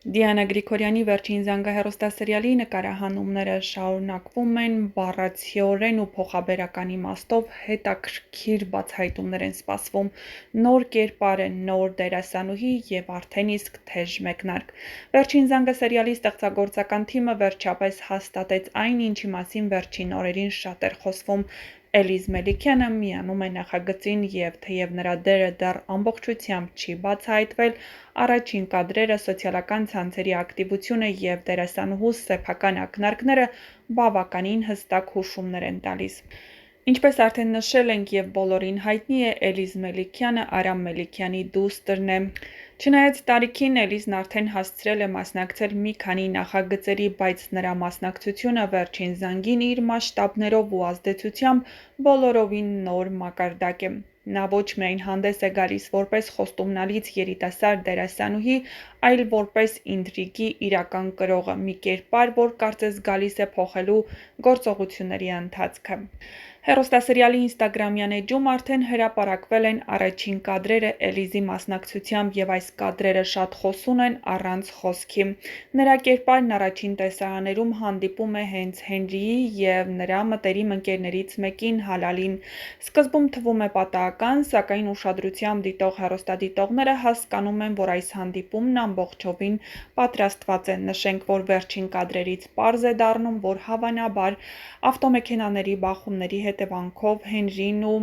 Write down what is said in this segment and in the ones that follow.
Դիանա Գրիգորյանի վերջին զանգահեռուստասերիալի նկարահանումները շարունակվում են բառացիորեն ու փոխաբերական իմաստով հետաքրքիր բացահայտումներ են սպասվում, նոր կերպար է, նոր դերասանուհի և արդեն իսկ թեժ մեկնարկ։ Վերջին զանգը սերիալի ստեղծագործական թիմը վերջապես հաստատեց այն, ինչի մասին վերջին օրերին շատ էր խոսվում։ Էլիզ Մելիքյանը միանում է նախագծին և թեև նրա դերը դեռ ամբողջությամբ չի բացահայտվել, առաջին կադրերը, սոցիալական ցանցերի ակտիվությունը և դերասանուհու սեփական ակնարկները բավականին հստակ հուշումներ են տալիս։ Ինչպես արդեն նշել ենք և բոլորին հայտնի է, Էլիզ Մելիքյանը Արամ Մելիքյանի դուստրն է։ Չնայած տարիքին, Էլիզն արդեն հասցրել է մասնակցել մի քանի նախագծերի, բայց նրա մասնակցությունը վերջին զանգին իր մասշտաբներով ու ազդեցությամբ բոլորովին նոր մակարդակ է։ Նա ոչ միայն հանդես է գալիս որպես խոստումնալից երիտասարդ դերասանուհի, այլ որպես ինտրիգի իրական կրողը, մի կերպար, որ կարծես գալիս է փոխելու գործողությունների ընթացքը։ Հեռուստասերիալի ինստագրամյան էջում արդեն հրապարակվել են առաջին կադրերը Էլիզի մասնակցությամբ և այս կադրերը շատ խոսուն են առանց խոսքի։ Նրա կերպարն առաջին տեսարաներում հանդիպում է հենց Հենրիի և նրա մտերիմ ընկերներից մեկին՝ Հալալին։ Սկզբում թվում է պատահական, սակայն ուշադրությամբ դիտող հեռուստադիտողները հասկանում են, որ այս հանդիպումն ամբողջովին պատրաստված է։ Նշենք, որ վերջին կադրերից պարզ է դառնում, որ հավանաբար ավտոմեքենաների բախումների հետևանքով Հենրին ու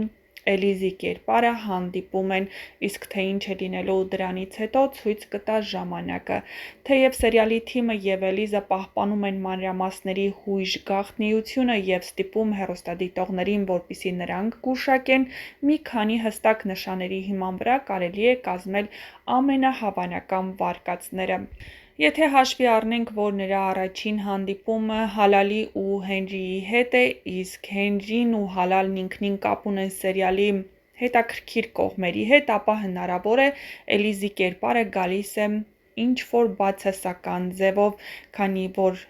Էլիզի կերպարը հանդիպում են, իսկ թե ինչ է լինելու դրանից հետո ցույց կտա ժամանակը։ Թեև սերիալի թիմը և Էլիզը պահպանում են մանրամասների հույժ գաղտնիությունը և ստիպում հեռուստադիտողներին, որպեսզի նրանք գուշակեն, մի քանի հստակ նշանների հիման վրա կարելի է կազմել ամենահավանական վարկածները։ Եթե հաշվի առնենք, որ նրա առաջին հանդիպումը Հալալի ու Հենրիի հետ է, իսկ Հենրին ու Հալալն ինքնին կապ ունեն սերիալի հետաքրքիր կողմերի հետ, ապա հնարավոր է Էլիզի կերպարը գալիս է ինչ-որ բացասական ձևով, քանի որ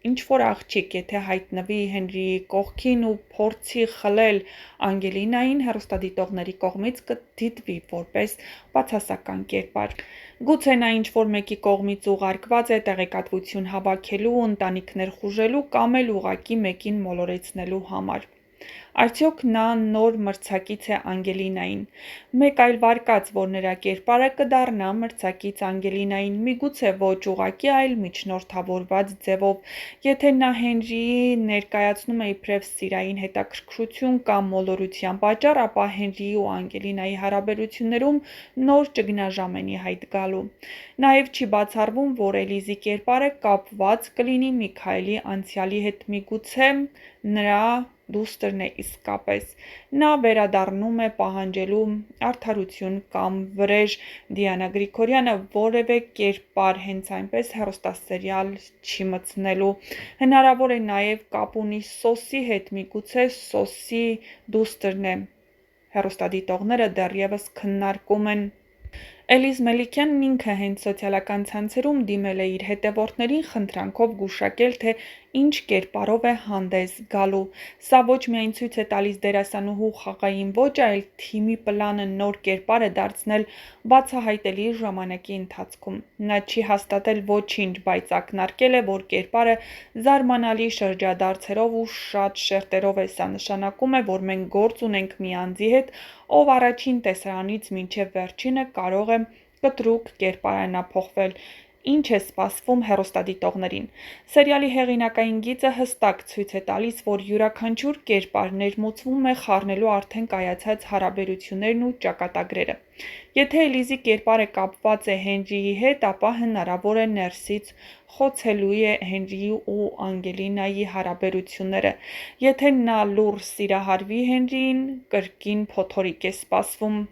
ինչ-որ աղջիկ եթե հայտնվի Հենրիի կողքին ու փորձի խլել Անգելինային, հեռուստադիտողների կողմից կդիտվի որպես բացասական կերպար։ Գուցե նա ինչ-որ մեկի կողմից ուղարկված է տեղեկատվություն հավաքելու, ընտանիքներ խուժելու կամ էլ ուղղակի մեկին մոլորեցնելու համար։ Արդյոք նա նոր մրցակից է Անգելինային։ Մեկ այլ վարկած, որ նրա կերպարը կդառնա մրցակից Անգելինային, միգուցե ոչ ուղղակի, այլ միջնորդավորված ձևով։ Եթե նա Հենրիի ներկայացնում է իբրև սիրային հետաքրքրություն կամ մոլորության պատճառ, ապա Հենրիի ու Անգելինայի հարաբերություններում նոր ճգնաժամ են ի հայտ գալու։ Նաև չի բացառվում, որ Էլիզի կերպարը կապված կլինի Միքայելի անցյալի հետ, միգուցե նրա դուստրն է իսկապես։ Նա վերադառնում է պահանջելու արդարություն կամ վրեժ։ Դիանա Գրիգորյանը որևէ կերպար հենց այնպես հեռուստասերիալ չի մտցնելու։ Հնարավոր է նաև կապ ունի Սոսի հետ, միգուցե Սոսի դուստրն է։ Հեռուստադիտողները դեռևս քննարկում են։ Էլիզ Մելիքյանն ինքը հենց սոցիալական ցանցերում դիմել է իր հետևորդներին խնդրանքով գուշակել, թե ինչ կերպարով է հանդես գալու։ Սա ոչ միայն ցույց է տալիս դերասանուհու խաղային ոճը, այլ թիմի պլանը նոր կերպար է դարձնել բացահայտելի ժամանակի ընթացքում։ Նա չի հաստատել ոչինչ, բայց ակնարկել է, որ կերպարը զարմանալի շրջադարձերով ու շատ շերտերով է։ Սա նշանակում է, որ մենք գործ ունենք մի անձի հետ, ով առաջին տեսարանից մինչև վերջինը կարող է կտրուկ կերպարանափոխվել։ Ինչ է սպասվում հեռուստադիտողներին։ Սերիալի հեղինակային գիծը հստակ ցույց է տալիս, որ յուրաքանչյուր կերպար ներմուծվում է խառնելու արդեն կայացած հարաբերություններն ու ճակատագրերը։ Եթե Էլիզի կերպարը կապված է Հենրիի հետ, ապա հնարավոր է ներսից խոցելու է Հենրիի ու Անգելինայի հարաբերությունները։ Եթե նա լուռ սիրահարվի Հենրիին, կրկին փոթորիկ է սպասվում։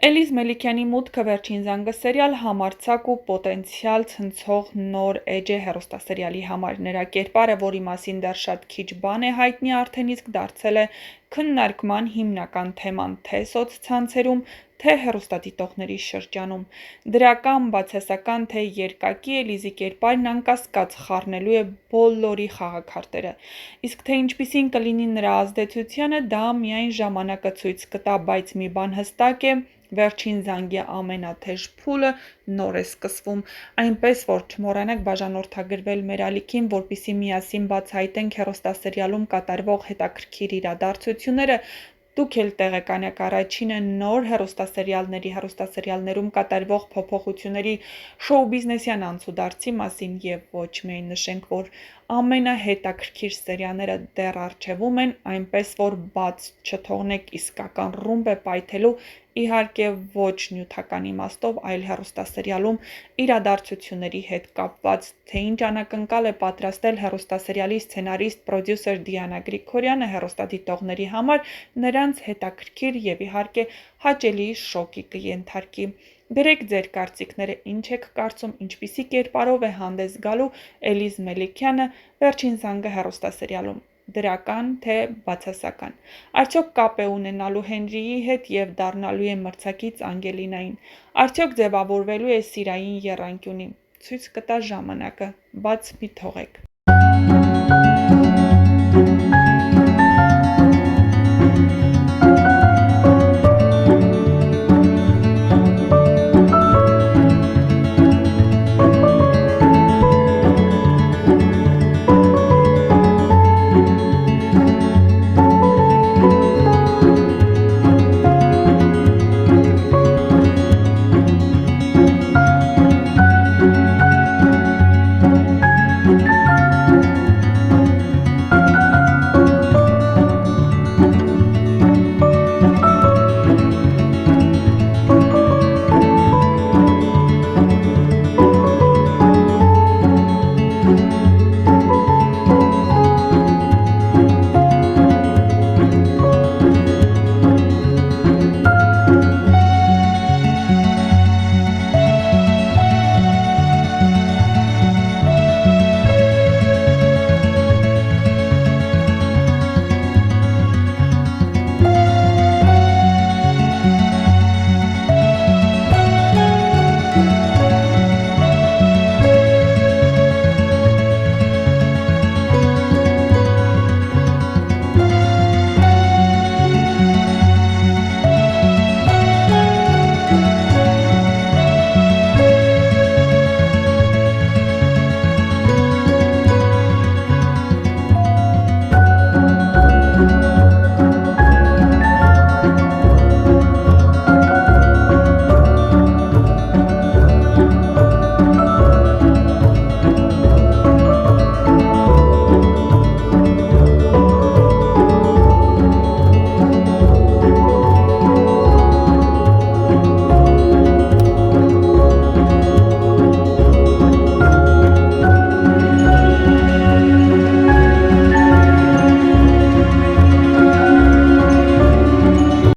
Էլիզ Մելիքյանի մուտքը Վերջին զանգը սերիալ համարձակ ու պոտենցիալ ցնցող նոր էջ է հեռուստասերիալի համար։ Նրա կերպարը, որի մասին դեռ շատ քիչ բան է հայտնի, արդեն իսկ դարձել է քննարկման հիմնական թեման թե սոցցանցերում, թե հեռուստադիտողների շրջանում։ Դրական, բացասական, թե երկակի, Էլիզի կերպարն անկասկած խառնելու է բոլորի խաղաքարտերը։ Իսկ թե ինչպիսին կլինի նրա ազդեցությունը, դա միայն ժամանակը ցույց կտա, բայց մի բան հստակ է, Վերջին զանգի ամենաթեժ փուլը նոր է սկսվում, այնպես որ չմոռանաք բաժանորդագրվել մեր ալիքին, որպեսզի միասին բացահայտենք հեռուստասերիալում կատարվող հետաքրքիր իրադարձությունները։ Դուք էլ տեղեկանեք առաջինը նոր հեռուստասերիալներում կատարվող փոփոխությունների շոու բիզնեսյան անցուդարձի մասին և ոչ միայն նշենք, որ ամենահետաքրքիր սերիաները դեռ առջևում են, այնպես որ բաց չթողնեք իսկական ռումբ է պայթելու, իհարկե ոչ նյութական իմաստով, այլ հեռուստասերիալում իրադարձությունների հետ կապված, թե ինչ անակնկալ է պատրաստել հեռուստասերիալի սցենարիստ, պրոդյուսեր Դիանա Գրիգորյանը հեռուստադիտողների համար, նրանց հետաքրքիր և իհարկե հաճելի շոկի կենթարկի։ Գրեք ձեր կարծիքները, ինչ եք կարծում, ինչպիսի կերպարով է հանդես գալու Էլիզ Մելիքյանը Վերջին զանգը հեռուստասերիալում, դրական, թե բացասական։ Արդյոք կապ է ունենալու Հենրիի հետ և դառնալու է մրցակից Անգելինային։ Արդյոք ձևավորվելու է սիրային եռանկյունի։ Ցույց կտա ժամանակը, բաց մի թողեք։